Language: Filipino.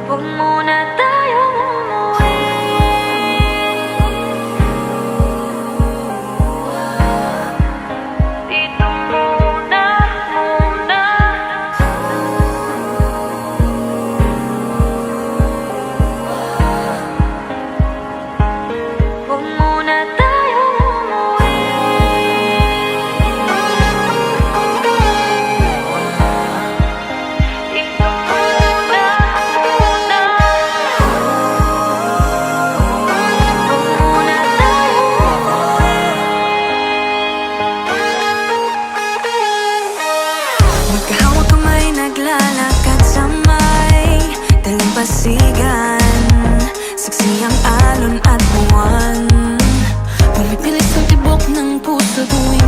Huwag muna tayong umuwi. Dito muna, muna. Huwag muna tayong umuwi. Dito muna, muna. Huwag muna tayong umuwi. Magkahawak kamay, naglalakad sa may dalampasigan. Saksi ang alon at buwan. Pumipilis ang tibok ng puso tuwing